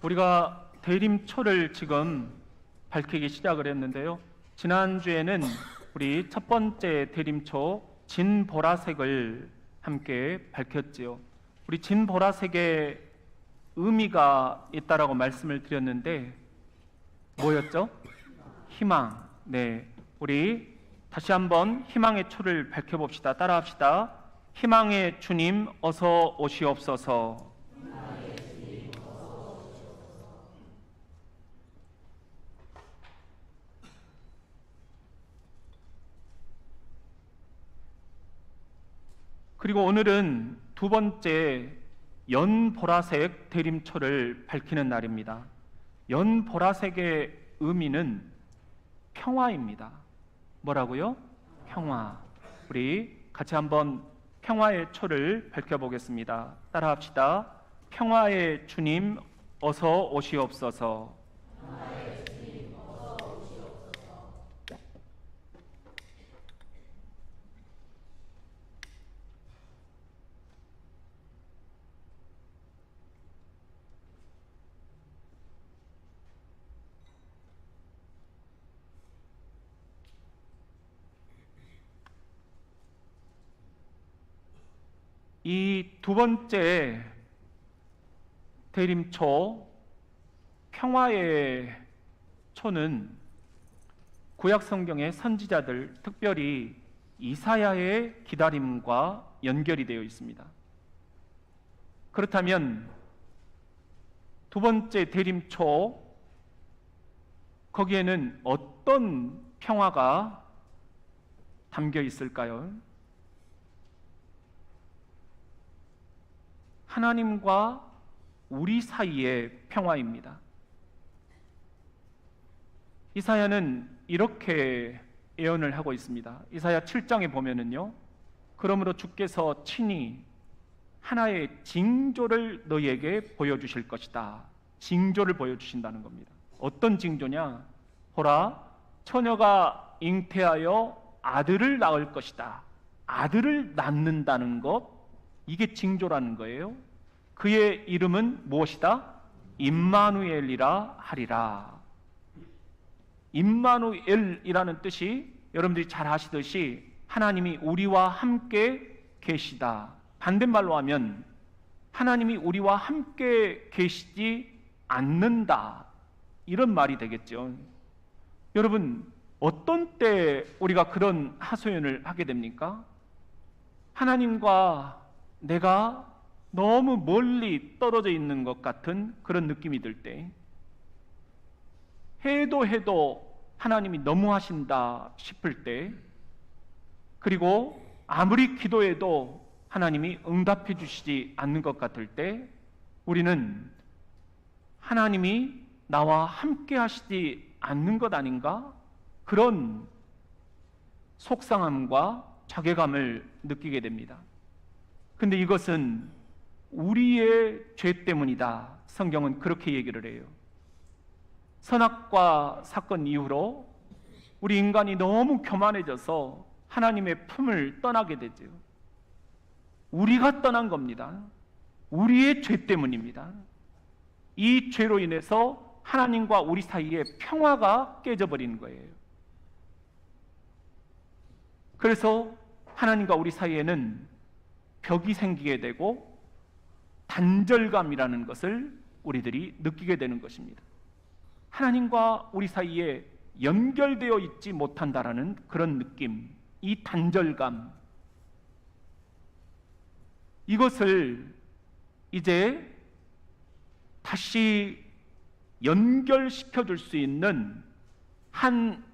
우리가 대림초를 지금 밝히기 시작을 했는데요. 지난주에는 우리 첫 번째 대림초 진보라색을 함께 밝혔지요. 우리 진보라색의 의미가 있다라고 말씀을 드렸는데 뭐였죠? 희망. 네, 우리 다시 한번 희망의 초를 밝혀봅시다. 따라합시다. 희망의 주님 어서 오시옵소서. 그리고 오늘은 두 번째 연보라색 대림초를 밝히는 날입니다. 연보라색의 의미는 평화입니다. 뭐라고요? 평화. 우리 같이 한번 평화의 초를 밝혀보겠습니다. 따라합시다. 평화의 주님 어서 오시옵소서. 이 두 번째 대림초, 평화의 초는 구약 성경의 선지자들, 특별히 이사야의 기다림과 연결이 되어 있습니다. 그렇다면 두 번째 대림초, 거기에는 어떤 평화가 담겨 있을까요? 하나님과 우리 사이의 평화입니다. 이사야는 이렇게 예언을 하고 있습니다. 이사야 7장에 보면은요, 그러므로 주께서 친히 하나의 징조를 너희에게 보여주실 것이다. 징조를 보여주신다는 겁니다. 어떤 징조냐? 보라, 처녀가 잉태하여 아들을 낳을 것이다. 아들을 낳는다는 것, 이게 징조라는 거예요. 그의 이름은 무엇이다? 임마누엘이라 하리라. 임마누엘이라는 뜻이 여러분들이 잘 아시듯이 하나님이 우리와 함께 계시다. 반대말로 하면 하나님이 우리와 함께 계시지 않는다. 이런 말이 되겠죠. 여러분, 어떤 때 우리가 그런 하소연을 하게 됩니까? 하나님과 내가 너무 멀리 떨어져 있는 것 같은 그런 느낌이 들 때, 해도 하나님이 너무하신다 싶을 때, 그리고 아무리 기도해도 하나님이 응답해 주시지 않는 것 같을 때, 우리는 하나님이 나와 함께 하시지 않는 것 아닌가? 그런 속상함과 자괴감을 느끼게 됩니다. 근데 이것은 우리의 죄 때문이다. 성경은 그렇게 얘기를 해요. 선악과 사건 이후로 우리 인간이 너무 교만해져서 하나님의 품을 떠나게 되죠. 우리가 떠난 겁니다. 우리의 죄 때문입니다. 이 죄로 인해서 하나님과 우리 사이에 평화가 깨져버리는 거예요. 그래서 하나님과 우리 사이에는 벽이 생기게 되고 단절감이라는 것을 우리들이 느끼게 되는 것입니다. 하나님과 우리 사이에 연결되어 있지 못한다라는 그런 느낌, 이 단절감, 이것을 이제 다시 연결시켜 줄 수 있는 한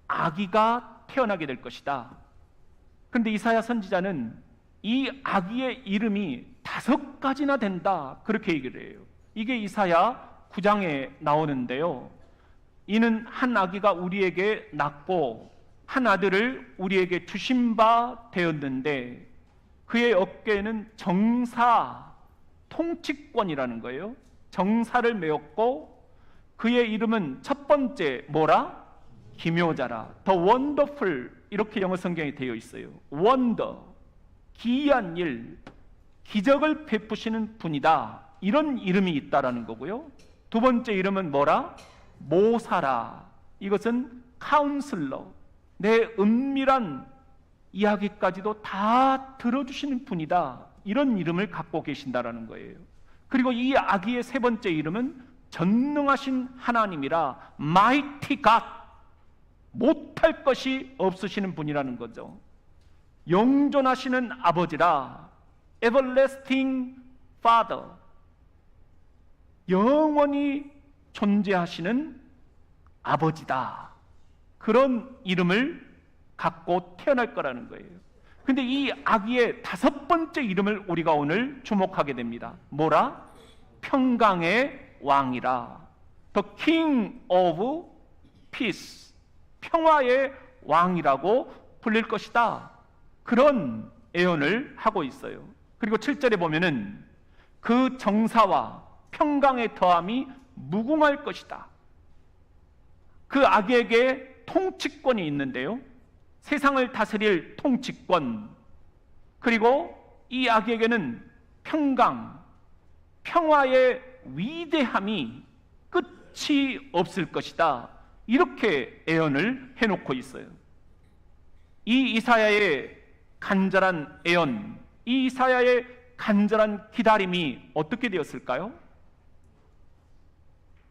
아기가 태어나게 될 것이다. 그런데 이사야 선지자는 이 아기의 이름이 5가지나 된다, 그렇게 얘기를 해요. 이게 이사야 9장에 나오는데요. 이는 한 아기가 우리에게 낳고 한 아들을 우리에게 주신 바 되었는데 그의 어깨에는 정사, 통치권이라는 거예요. 정사를 메었고 그의 이름은 첫 번째 뭐라? 기묘자라. The Wonderful, 이렇게 영어 성경에 되어 있어요. Wonder, 기이한 일, 기적을 베푸시는 분이다. 이런 이름이 있다라는 거고요. 두 번째 이름은 뭐라? 모사라. 이것은 카운슬러. 내 은밀한 이야기까지도 다 들어주시는 분이다. 이런 이름을 갖고 계신다라는 거예요. 그리고 이 아기의 세 번째 이름은 전능하신 하나님이라, Mighty God. 못할 것이 없으시는 분이라는 거죠. 영존하시는 아버지라, Everlasting Father. 영원히 존재하시는 아버지다. 그런 이름을 갖고 태어날 거라는 거예요. 근데 이 아기의 다섯 번째 이름을 우리가 오늘 주목하게 됩니다. 뭐라? 평강의 왕이라. The King of Peace. 평화의 왕이라고 불릴 것이다. 그런 예언을 하고 있어요. 그리고 7절에 보면은 그 정사와 평강의 더함이 무궁할 것이다. 그 아기에게 통치권이 있는데요. 세상을 다스릴 통치권, 그리고 이 아기에게는 평강, 평화의 위대함이 끝이 없을 것이다. 이렇게 예언을 해놓고 있어요. 이 이사야의 간절한 예언, 이 이사야의 간절한 기다림이 어떻게 되었을까요?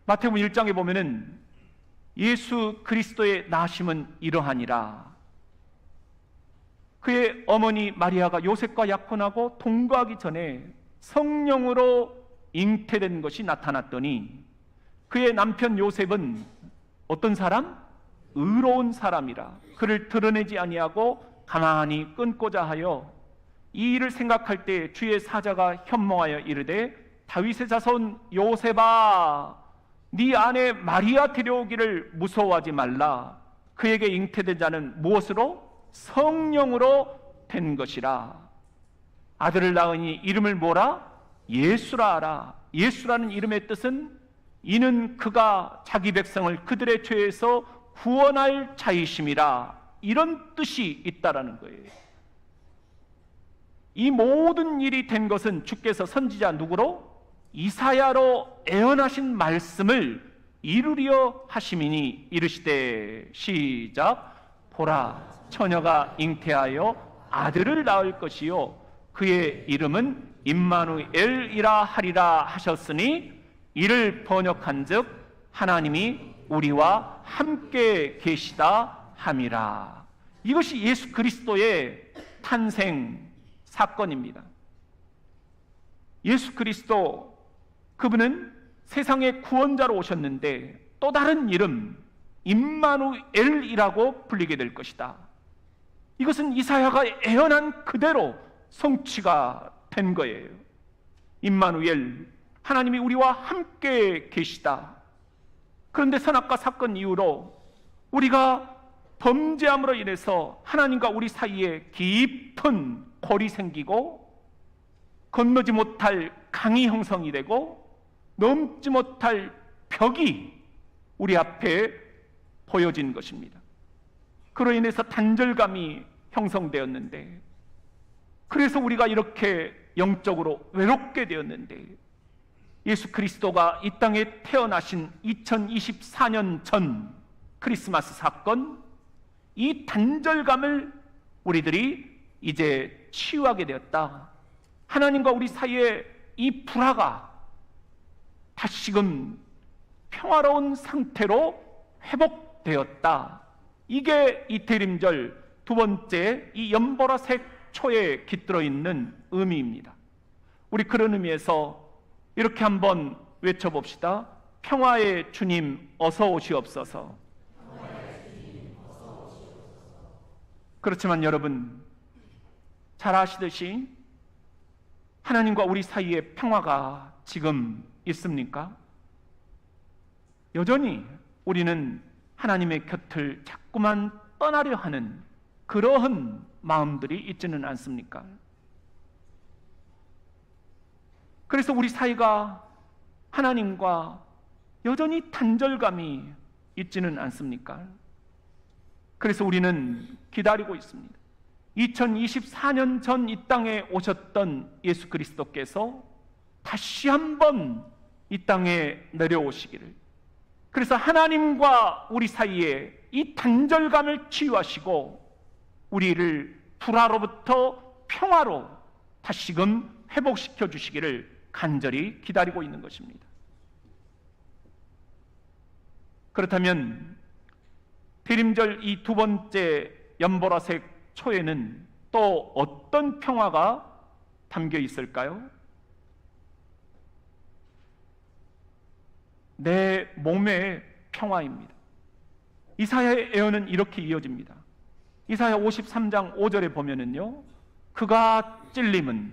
마태복음 1장에 보면은 예수 그리스도의 나심은 이러하니라. 그의 어머니 마리아가 요셉과 약혼하고 동거하기 전에 성령으로 잉태된 것이 나타났더니 그의 남편 요셉은 어떤 사람? 의로운 사람이라. 그를 드러내지 아니하고 가만히 끊고자 하여 이 일을 생각할 때 주의 사자가 현몽하여 이르되 다윗의 자손 요셉아, 네 아내 마리아 데려오기를 무서워하지 말라. 그에게 잉태된 자는 무엇으로? 성령으로 된 것이라. 아들을 낳으니 이름을 뭐라? 예수라 하라. 예수라는 이름의 뜻은 이는 그가 자기 백성을 그들의 죄에서 구원할 자이심이라. 이런 뜻이 있다라는 거예요. 이 모든 일이 된 것은 주께서 선지자 누구로? 이사야로 예언하신 말씀을 이루려 하심이니 이르시되, 시작. 보라, 처녀가 잉태하여 아들을 낳을 것이요 그의 이름은 임마누엘이라 하리라 하셨으니 이를 번역한즉 하나님이 우리와 함께 계시다 함이라. 이것이 예수 그리스도의 탄생 사건입니다. 예수 그리스도, 그분은 세상의 구원자로 오셨는데 또 다른 이름 임마누엘이라고 불리게 될 것이다. 이것은 이사야가 예언한 그대로 성취가 된 거예요. 임마누엘, 하나님이 우리와 함께 계시다. 그런데 선악과 사건 이후로 우리가 범죄함으로 인해서 하나님과 우리 사이에 깊은 골이 생기고 건너지 못할 강이 형성이 되고 넘지 못할 벽이 우리 앞에 보여진 것입니다. 그로 인해서 단절감이 형성되었는데, 그래서 우리가 이렇게 영적으로 외롭게 되었는데, 예수 그리스도가 이 땅에 태어나신 2024년 전 크리스마스 사건, 이 단절감을 우리들이 이제 치유하게 되었다. 하나님과 우리 사이에 이 불화가 다시금 평화로운 상태로 회복되었다. 이게 이 대림절 두 번째 이 연보라색 초에 깃들어 있는 의미입니다. 우리 그런 의미에서 이렇게 한번 외쳐봅시다. 평화의 주님 어서 오시옵소서. 그렇지만 여러분 잘 아시듯이 하나님과 우리 사이에 평화가 지금 있습니까? 여전히 우리는 하나님의 곁을 자꾸만 떠나려 하는 그러한 마음들이 있지는 않습니까? 그래서 우리 사이가 하나님과 여전히 단절감이 있지는 않습니까? 그래서 우리는 기다리고 있습니다. 2024년 전 이 땅에 오셨던 예수 그리스도께서 다시 한번 이 땅에 내려오시기를, 그래서 하나님과 우리 사이에 이 단절감을 치유하시고 우리를 불화로부터 평화로 다시금 회복시켜 주시기를 간절히 기다리고 있는 것입니다. 그렇다면 대림절 이 두 번째 연보라색 초에는 또 어떤 평화가 담겨 있을까요? 내 몸의 평화입니다. 이사야의 예언은 이렇게 이어집니다. 이사야 53장 5절에 보면은요, 그가 찔림은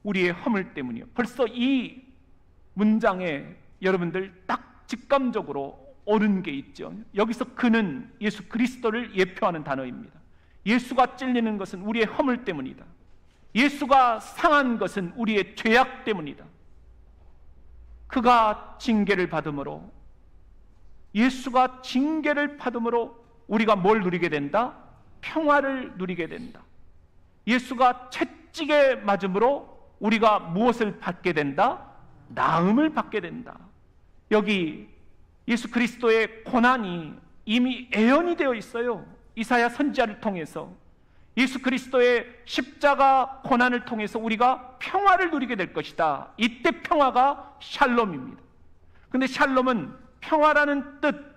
우리의 허물 때문이요. 벌써 이 문장에 여러분들 딱 직감적으로 옳은 게 있죠. 여기서 그는 예수 그리스도를 예표하는 단어입니다. 예수가 찔리는 것은 우리의 허물 때문이다. 예수가 상한 것은 우리의 죄악 때문이다. 그가 징계를 받음으로, 예수가 징계를 받음으로 우리가 뭘 누리게 된다? 평화를 누리게 된다. 예수가 채찍에 맞음으로 우리가 무엇을 받게 된다? 나음을 받게 된다. 여기 예수 그리스도의 고난이 이미 예언이 되어 있어요. 이사야 선지자를 통해서 예수 그리스도의 십자가 고난을 통해서 우리가 평화를 누리게 될 것이다. 이때 평화가 샬롬입니다. 근데 샬롬은 평화라는 뜻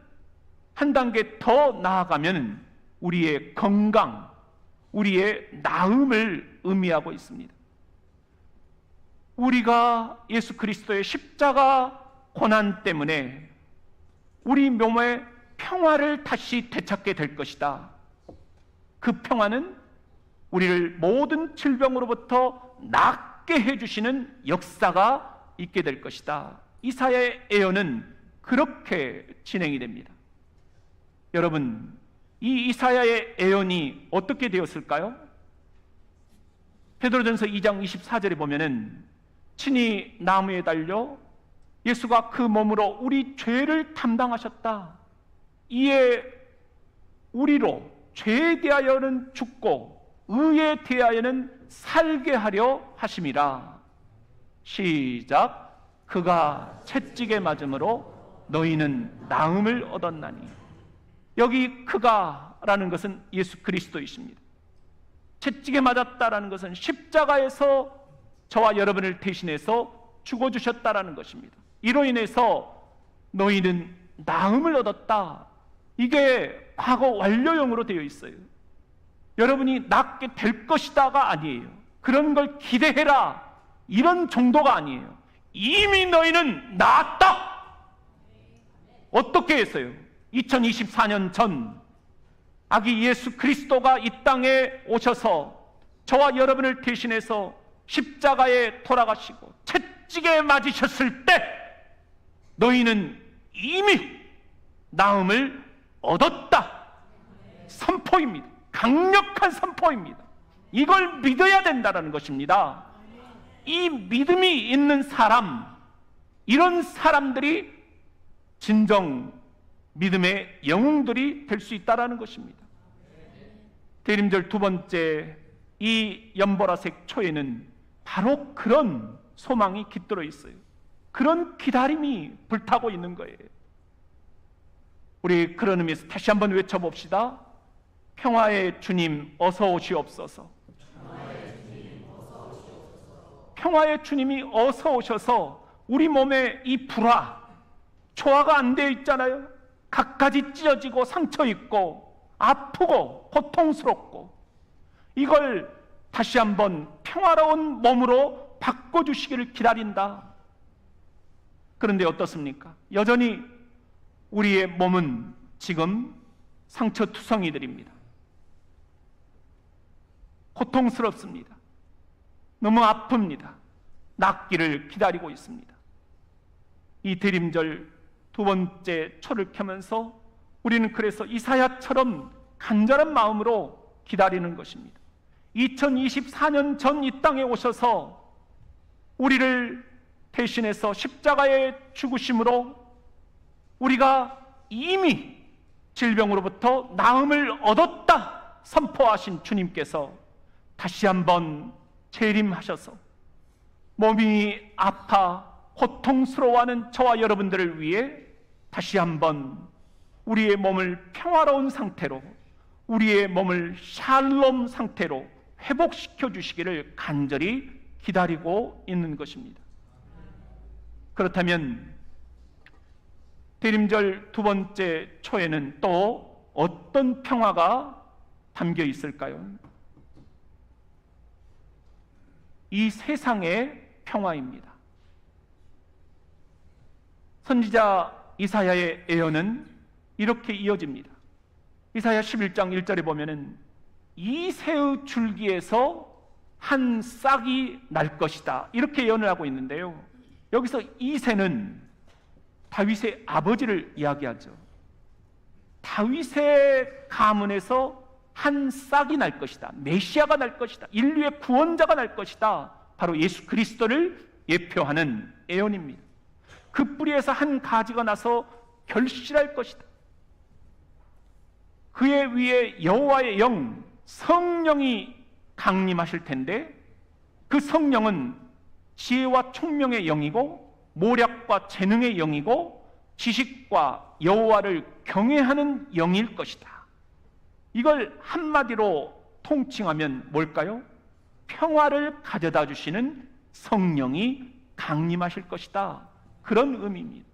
한 단계 더 나아가면 우리의 건강, 우리의 나음을 의미하고 있습니다. 우리가 예수 그리스도의 십자가 고난 때문에 우리 몸에 평화를 다시 되찾게 될 것이다. 그 평화는 우리를 모든 질병으로부터 낫게 해주시는 역사가 있게 될 것이다. 이사야의 예언은 그렇게 진행이 됩니다. 여러분, 이 이사야의 예언이 어떻게 되었을까요? 베드로전서 2장 24절에 보면은 친히 나무에 달려 예수가 그 몸으로 우리 죄를 담당하셨다. 이에 우리로 죄에 대하여는 죽고 의에 대하여는 살게 하려 하심이라. 시작. 그가 채찍에 맞음으로 너희는 나음을 얻었나니. 여기 그가라는 것은 예수 그리스도이십니다. 채찍에 맞았다라는 것은 십자가에서 저와 여러분을 대신해서 죽어주셨다라는 것입니다. 이로 인해서 너희는 나음을 얻었다. 이게 과거 완료형으로 되어 있어요. 여러분이 낫게 될 것이다가 아니에요. 그런 걸 기대해라, 이런 정도가 아니에요. 이미 너희는 낫다. 어떻게 했어요? 2024년 전 아기 예수 그리스도가 이 땅에 오셔서 저와 여러분을 대신해서 십자가에 돌아가시고 채찍에 맞으셨을 때 너희는 이미 나음을 얻었다. 선포입니다. 강력한 선포입니다. 이걸 믿어야 된다는 것입니다. 이 믿음이 있는 사람, 이런 사람들이 진정 믿음의 영웅들이 될 수 있다는 것입니다. 대림절 두 번째 이 연보라색 초에는 바로 그런 소망이 깃들어 있어요. 그런 기다림이 불타고 있는 거예요. 우리 그런 의미에서 다시 한번 외쳐봅시다. 평화의 주님 어서 오시옵소서. 평화의 주님이 어서 오셔서 우리 몸에 이 불화, 초화가 안 되어 있잖아요. 각가지 찢어지고 상처 있고 아프고 고통스럽고, 이걸 다시 한번 평화로운 몸으로 바꿔주시기를 기다린다. 그런데 어떻습니까? 여전히 우리의 몸은 지금 상처투성이들입니다. 고통스럽습니다. 너무 아픕니다. 낫기를 기다리고 있습니다. 이 대림절 두 번째 초를 켜면서 우리는 그래서 이사야처럼 간절한 마음으로 기다리는 것입니다. 2024년 전 이 땅에 오셔서 우리를 대신해서 십자가의 죽으심으로 우리가 이미 질병으로부터 나음을 얻었다 선포하신 주님께서 다시 한번 재림하셔서 몸이 아파 고통스러워하는 저와 여러분들을 위해 다시 한번 우리의 몸을 평화로운 상태로, 우리의 몸을 샬롬 상태로 회복시켜 주시기를 간절히 기다리고 있는 것입니다. 그렇다면 대림절 두 번째 초에는 또 어떤 평화가 담겨 있을까요? 이 세상의 평화입니다. 선지자 이사야의 예언은 이렇게 이어집니다. 이사야 11장 1절에 보면은 이 새의 줄기에서 한 싹이 날 것이다, 이렇게 예언을 하고 있는데요, 여기서 이 새는 다윗의 아버지를 이야기하죠. 다윗의 가문에서 한 싹이 날 것이다, 메시아가 날 것이다, 인류의 구원자가 날 것이다, 바로 예수 그리스도를 예표하는 예언입니다. 그 뿌리에서 한 가지가 나서 결실할 것이다. 그의 위에 여호와의 영, 성령이 강림하실 텐데, 그 성령은 지혜와 총명의 영이고 모략과 재능의 영이고 지식과 여호와를 경외하는 영일 것이다. 이걸 한마디로 통칭하면 뭘까요? 평화를 가져다 주시는 성령이 강림하실 것이다, 그런 의미입니다.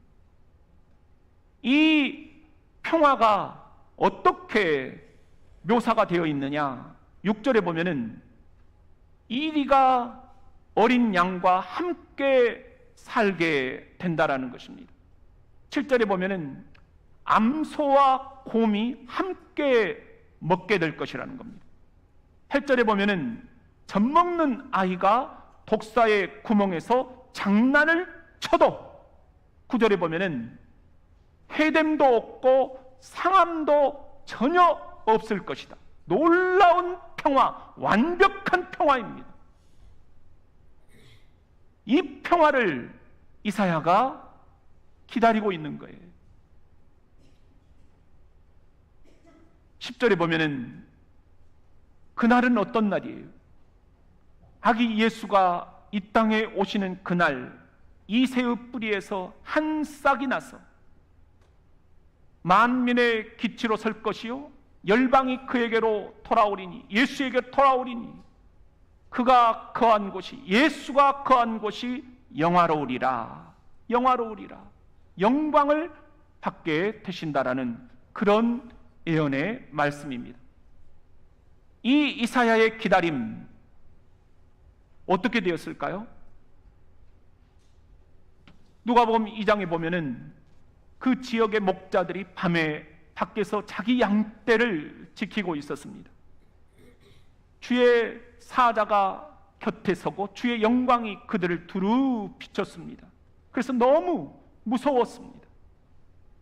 이 평화가 어떻게 묘사가 되어 있느냐? 6절에 보면은 이리가 어린 양과 함께 살게 된다라는 것입니다. 7절에 보면은 암소와 곰이 함께 먹게 될 것이라는 겁니다. 8절에 보면은 젖먹는 아이가 독사의 구멍에서 장난을 쳐도, 9절에 보면은 해됨도 없고 상함도 전혀 없을 것이다. 놀라운 평화, 완벽한 평화입니다. 이 평화를 이사야가 기다리고 있는 거예요. 10절에 보면은 그날은 어떤 날이에요? 아기 예수가 이 땅에 오시는 그날, 이 새의 뿌리에서 한 싹이 나서 만민의 기치로 설 것이요 열방이 그에게로 돌아오리니, 예수에게 돌아오리니 그가 거한 곳이, 예수가 거한 곳이 영화로우리라, 영화로우리라, 영광을 받게 되신다라는 그런 예언의 말씀입니다. 이 이사야의 기다림 어떻게 되었을까요? 누가복음 2장에 보면은 그 지역의 목자들이 밤에 밖에서 자기 양떼를 지키고 있었습니다. 주의 사자가 곁에 서고 주의 영광이 그들을 두루 비췄습니다. 그래서 너무 무서웠습니다.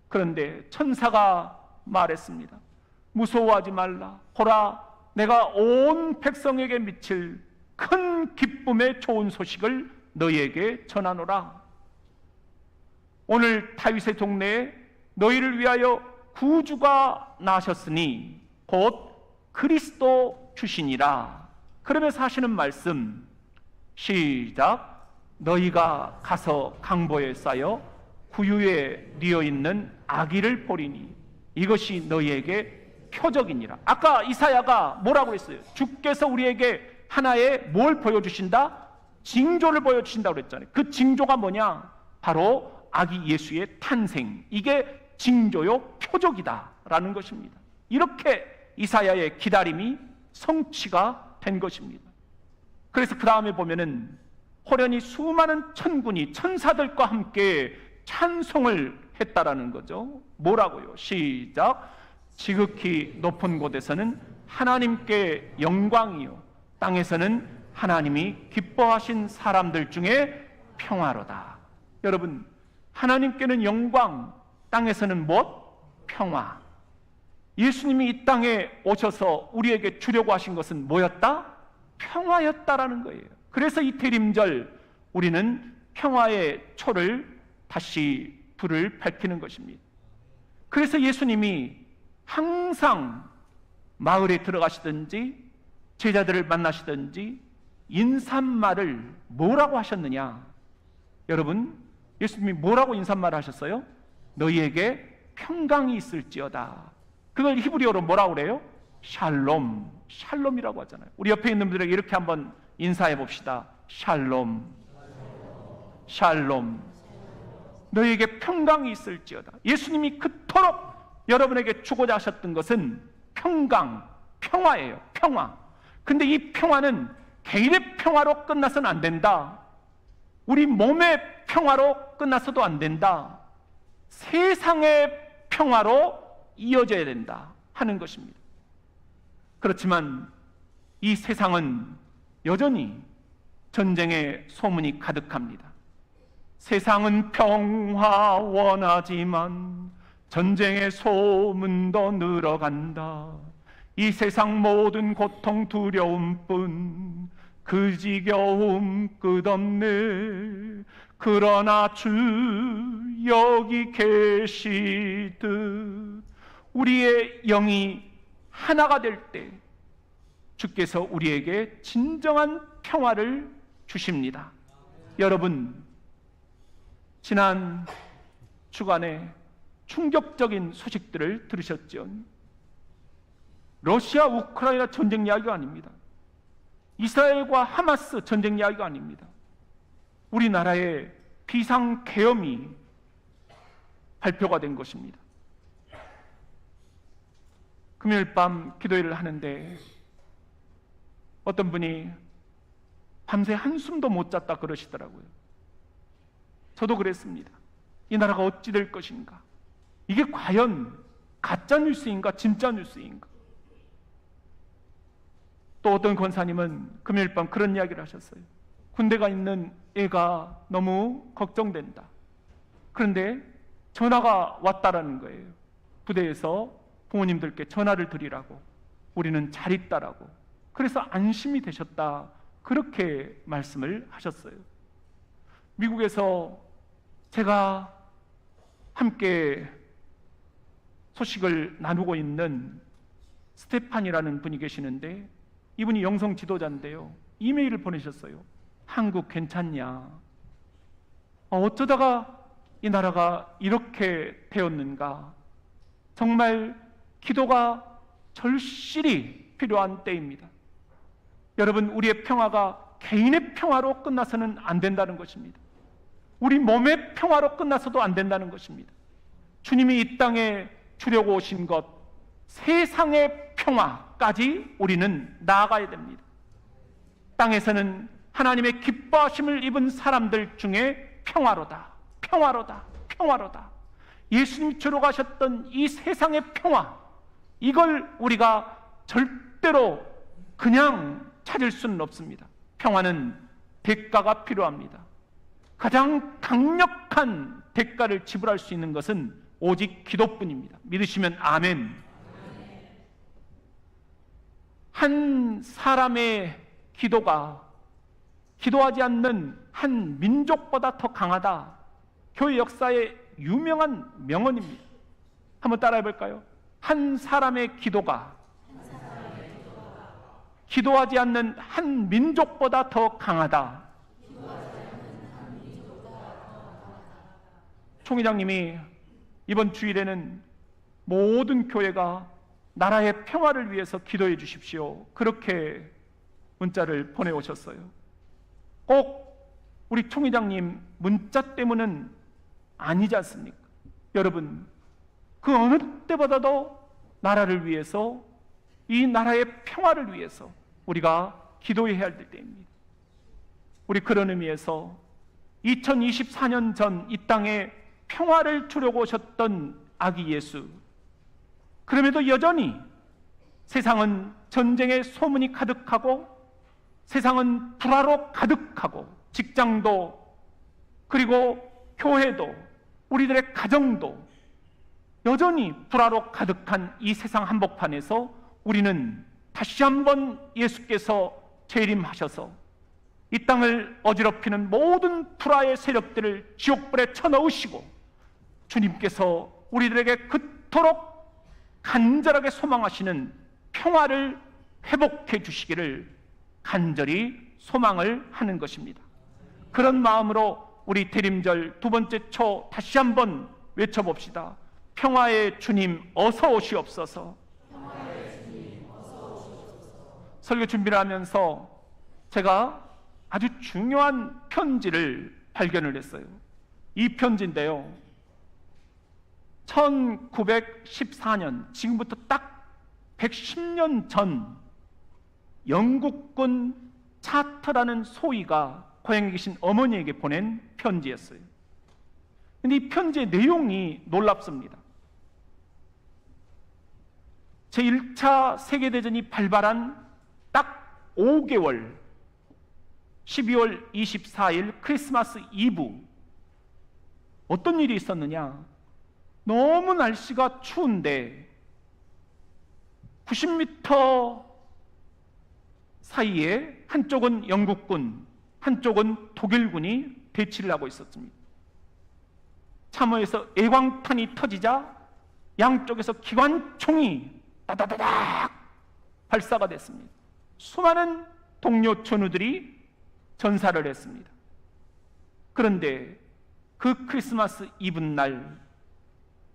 그런데 천사가 말했습니다. 무서워하지 말라. 보라, 내가 온 백성에게 미칠 큰 기쁨의 좋은 소식을 너희에게 전하노라. 오늘 다윗의 동네에 너희를 위하여 구주가 나셨으니 곧 그리스도 주시니라. 그러면서 하시는 말씀, 시작. 너희가 가서 강보에 쌓여 구유에 뉘어 있는 아기를 보리니 이것이 너희에게 표적이니라. 아까 이사야가 뭐라고 했어요? 주께서 우리에게 하나의 뭘 보여주신다? 징조를 보여주신다고 그랬잖아요. 그 징조가 뭐냐? 바로 아기 예수의 탄생, 이게 징조요 표적이다 라는 것입니다. 이렇게 이사야의 기다림이 성취가 된 것입니다. 그래서 그 다음에 보면은 호련히 수많은 천군이 천사들과 함께 찬송을 했다라는 거죠. 뭐라고요? 시작. 지극히 높은 곳에서는 하나님께 영광이요 땅에서는 하나님이 기뻐하신 사람들 중에 평화로다. 여러분, 하나님께는 영광, 땅에서는 무엇? 평화. 예수님이 이 땅에 오셔서 우리에게 주려고 하신 것은 뭐였다? 평화였다라는 거예요. 그래서 이 대림절 우리는 평화의 초를 다시 불을 밝히는 것입니다. 그래서 예수님이 항상 마을에 들어가시든지 제자들을 만나시든지 인사말을 뭐라고 하셨느냐? 여러분, 예수님이 뭐라고 인사말 하셨어요? 너희에게 평강이 있을지어다. 그걸 히브리어로 뭐라고 그래요? 샬롬, 샬롬이라고 하잖아요. 우리 옆에 있는 분들에게 이렇게 한번 인사해 봅시다. 샬롬, 샬롬. 너희에게 평강이 있을지어다. 예수님이 그토록 여러분에게 주고자 하셨던 것은 평강, 평화예요. 평화. 근데 이 평화는 개인의 평화로 끝나서는 안 된다. 우리 몸의 평화로 끝나서도 안 된다. 세상의 평화로 이어져야 된다 하는 것입니다. 그렇지만 이 세상은 여전히 전쟁의 소문이 가득합니다. 세상은 평화 원하지만 전쟁의 소문도 늘어간다. 이 세상 모든 고통 두려움뿐 그 지겨움 끝없네. 그러나 주 여기 계시듯 우리의 영이 하나가 될 때 주께서 우리에게 진정한 평화를 주십니다. 여러분, 지난 주간에 충격적인 소식들을 들으셨죠? 러시아 우크라이나 전쟁 이야기가 아닙니다. 이스라엘과 하마스 전쟁 이야기가 아닙니다. 우리나라의 비상계엄이 발표가 된 것입니다. 금요일 밤 기도회를 하는데 어떤 분이 밤새 한숨도 못 잤다 그러시더라고요. 저도 그랬습니다. 이 나라가 어찌 될 것인가? 이게 과연 가짜 뉴스인가 진짜 뉴스인가? 또 어떤 권사님은 금요일 밤 그런 이야기를 하셨어요. 군대가 있는 애가 너무 걱정된다. 그런데 전화가 왔다라는 거예요. 부대에서 부모님들께 전화를 드리라고, 우리는 잘 있다라고. 그래서 안심이 되셨다. 그렇게 말씀을 하셨어요. 미국에서 제가 함께 소식을 나누고 있는 스테판이라는 분이 계시는데, 이분이 영성 지도자인데요. 이메일을 보내셨어요. 한국 괜찮냐? 어쩌다가 이 나라가 이렇게 되었는가? 정말 기도가 절실히 필요한 때입니다. 여러분, 우리의 평화가 개인의 평화로 끝나서는 안 된다는 것입니다. 우리 몸의 평화로 끝나서도 안 된다는 것입니다. 주님이 이 땅에 주려고 오신 것, 세상의 평화까지 우리는 나아가야 됩니다. 땅에서는 하나님의 기뻐하심을 입은 사람들 중에 평화로다, 평화로다, 평화로다. 예수님 주로 가셨던 이 세상의 평화, 이걸 우리가 절대로 그냥 찾을 수는 없습니다. 평화는 대가가 필요합니다. 가장 강력한 대가를 지불할 수 있는 것은 오직 기도뿐입니다. 믿으시면 아멘. 한 사람의 기도가 기도하지 않는 한 민족보다 더 강하다. 교회 역사의 유명한 명언입니다. 한번 따라해 볼까요? 한 사람의 기도가 기도하지 않는 한 민족보다 더 강하다. 총회장님이 이번 주일에는 모든 교회가 나라의 평화를 위해서 기도해 주십시오. 그렇게 문자를 보내오셨어요. 꼭 우리 총회장님 문자 때문은 아니지 않습니까? 여러분, 그 어느 때보다도 나라를 위해서, 이 나라의 평화를 위해서 우리가 기도해야 될 때입니다. 우리 그런 의미에서 2024년 전 이 땅에 평화를 주려고 오셨던 아기 예수, 그럼에도 여전히 세상은 전쟁의 소문이 가득하고 세상은 불화로 가득하고 직장도 그리고 교회도 우리들의 가정도 여전히 불화로 가득한 이 세상 한복판에서 우리는 다시 한번 예수께서 재림하셔서 이 땅을 어지럽히는 모든 불화의 세력들을 지옥불에 쳐넣으시고 주님께서 우리들에게 그토록 간절하게 소망하시는 평화를 회복해 주시기를 간절히 소망을 하는 것입니다. 그런 마음으로 우리 대림절 두 번째 초 다시 한번 외쳐봅시다. 평화의 주님 어서 오시옵소서. 설교 준비를 하면서 제가 아주 중요한 편지를 발견을 했어요. 이 편지인데요, 1914년, 지금부터 딱 110년 전 영국군 차터라는 소위가 고향에 계신 어머니에게 보낸 편지였어요. 근데 이 편지의 내용이 놀랍습니다. 제1차 세계대전이 발발한 딱 5개월, 12월 24일 크리스마스 이브, 어떤 일이 있었느냐? 너무 날씨가 추운데 90m 사이에 한쪽은 영국군, 한쪽은 독일군이 대치를 하고 있었습니다. 참호에서 애광탄이 터지자 양쪽에서 기관총이 다다다닥 발사가 됐습니다. 수많은 동료 전우들이 전사를 했습니다. 그런데 그 크리스마스 이브 날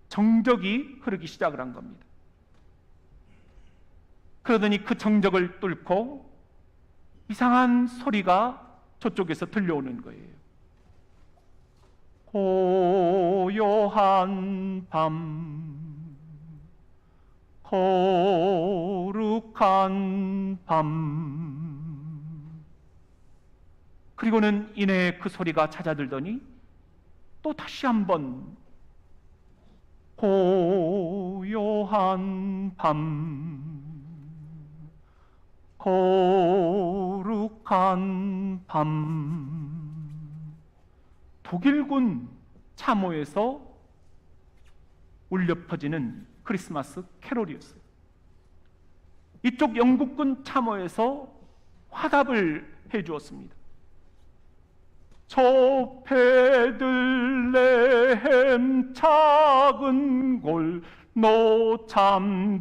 정적이 흐르기 시작을 한 겁니다. 그러더니 그 정적을 뚫고 이상한 소리가 저쪽에서 들려오는 거예요. 고요한 밤, 거룩한 밤. 그리고는 이내 그 소리가 잦아들더니 또 다시 한번 고요한 밤, 거룩한 밤. 독일군 참호에서 울려 퍼지는 크리스마스 캐롤이었어요. 이쪽 영국군 참호에서 화답을 해주었습니다. 저 베들레헴 작은 골 너 잠들었느냐.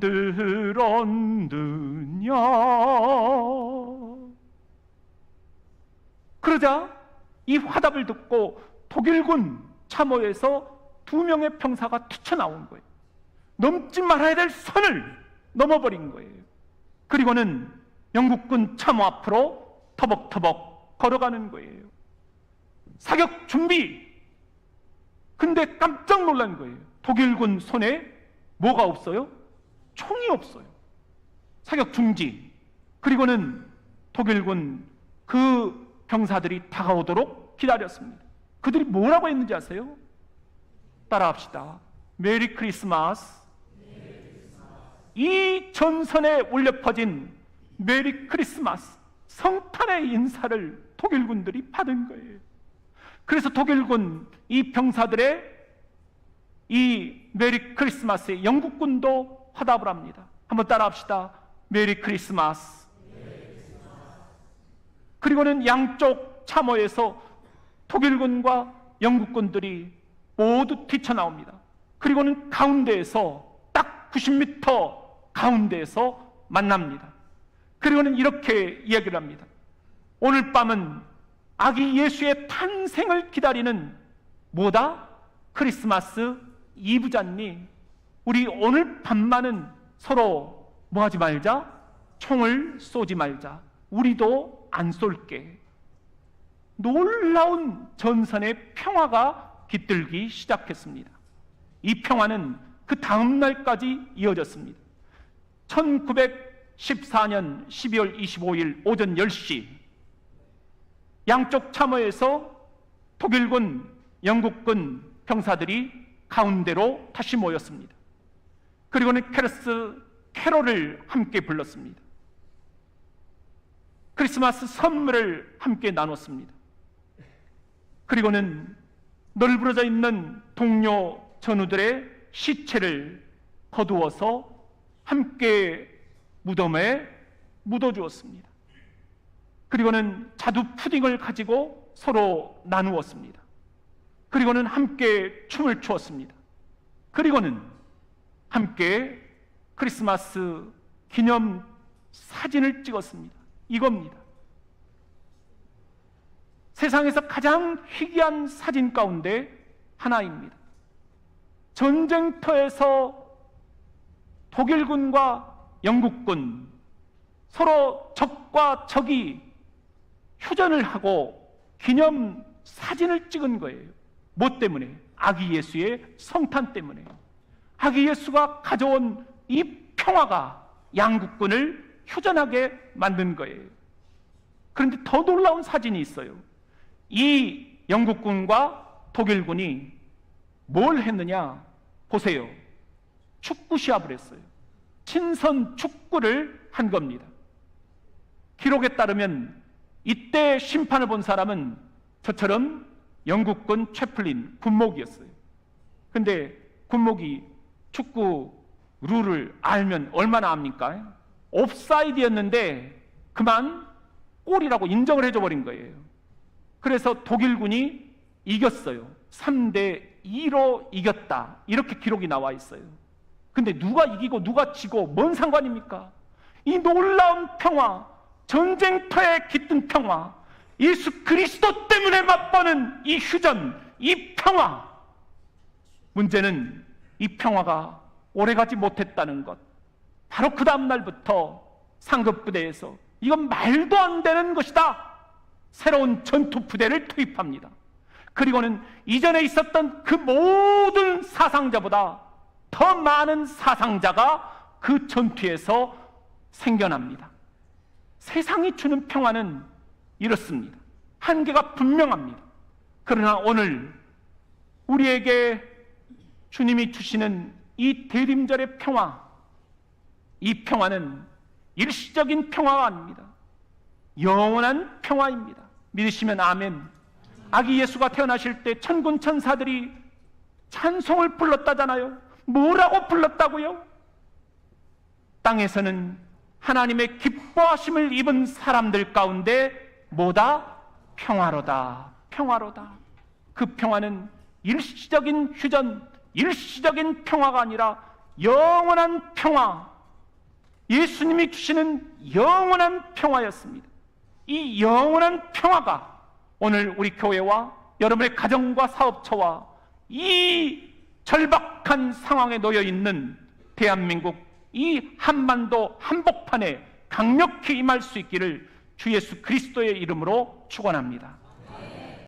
그러자 이 화답을 듣고 독일군 참호에서 2명의 병사가 튀쳐나온 거예요. 넘지 말아야 될 선을 넘어버린 거예요. 그리고는 영국군 참호 앞으로 터벅터벅 걸어가는 거예요. 사격 준비! 근데 깜짝 놀란 거예요. 독일군 손에 뭐가 없어요? 총이 없어요. 사격 중지. 그리고는 독일군 그 병사들이 다가오도록 기다렸습니다. 그들이 뭐라고 했는지 아세요? 따라합시다. 메리 크리스마스. 이 전선에 울려 퍼진 메리 크리스마스, 성탄의 인사를 독일군들이 받은 거예요. 그래서 독일군 이 병사들의 이 메리 크리스마스에 영국군도 화답을 합니다. 한번 따라합시다. 메리 크리스마스. 그리고는 양쪽 참호에서 독일군과 영국군들이 모두 튀쳐나옵니다. 그리고는 가운데에서 딱 90m 가운데에서 만납니다. 그리고는 이렇게 이야기를 합니다. 오늘 밤은 아기 예수의 탄생을 기다리는 뭐다? 크리스마스 이브잖니. 우리 오늘 밤만은 서로 뭐하지 말자? 총을 쏘지 말자. 우리도 안 쏠게. 놀라운 전선의 평화가 깃들기 시작했습니다. 이 평화는 그 다음 날까지 이어졌습니다. 1914년 12월 25일 오전 10시 양쪽 참호에서 독일군, 영국군 병사들이 가운데로 다시 모였습니다. 그리고는 캐롤을 함께 불렀습니다. 크리스마스 선물을 함께 나눴습니다. 그리고는 널브러져 있는 동료 전우들의 시체를 거두어서 함께 무덤에 묻어주었습니다. 그리고는 자두 푸딩을 가지고 서로 나누었습니다. 그리고는 함께 춤을 추었습니다. 그리고는 함께 크리스마스 기념 사진을 찍었습니다. 이겁니다. 세상에서 가장 희귀한 사진 가운데 하나입니다. 전쟁터에서 독일군과 영국군, 서로 적과 적이 휴전을 하고 기념 사진을 찍은 거예요. 뭐 때문에? 아기 예수의 성탄 때문에. 아기 예수가 가져온 이 평화가 양국군을 휴전하게 만든 거예요. 그런데 더 놀라운 사진이 있어요. 이 영국군과 독일군이 뭘 했느냐? 보세요. 축구 시합을 했어요. 친선 축구를 한 겁니다. 기록에 따르면 이때 심판을 본 사람은 저처럼 영국군 채플린 군목이었어요. 근데 군목이 축구 룰을 알면 얼마나 압니까? 옵사이드였는데 그만 골이라고 인정을 해줘 버린 거예요. 그래서 독일군이 이겼어요. 3대2로 이겼다. 이렇게 기록이 나와 있어요. 근데 누가 이기고 누가 지고 뭔 상관입니까? 이 놀라운 평화, 전쟁터에 깃든 평화, 예수 그리스도 때문에 맛보는 이 휴전, 이 평화. 문제는 이 평화가 오래가지 못했다는 것. 바로 그 다음 날부터 상급부대에서 이건 말도 안 되는 것이다, 새로운 전투부대를 투입합니다. 그리고는 이전에 있었던 그 모든 사상자보다 더 많은 사상자가 그 전투에서 생겨납니다. 세상이 주는 평화는 이렇습니다. 한계가 분명합니다. 그러나 오늘 우리에게 주님이 주시는 이 대림절의 평화, 이 평화는 일시적인 평화가 아닙니다. 영원한 평화입니다. 믿으시면 아멘. 아기 예수가 태어나실 때 천군 천사들이 찬송을 불렀다잖아요. 뭐라고 불렀다고요? 땅에서는 하나님의 기뻐하심을 입은 사람들 가운데 뭐다? 평화로다, 평화로다. 그 평화는 일시적인 휴전, 일시적인 평화가 아니라 영원한 평화, 예수님이 주시는 영원한 평화였습니다. 이 영원한 평화가 오늘 우리 교회와 여러분의 가정과 사업처와 이 절박한 상황에 놓여 있는 대한민국 이 한반도 한복판에 강력히 임할 수 있기를 주 예수 그리스도의 이름으로 축원합니다.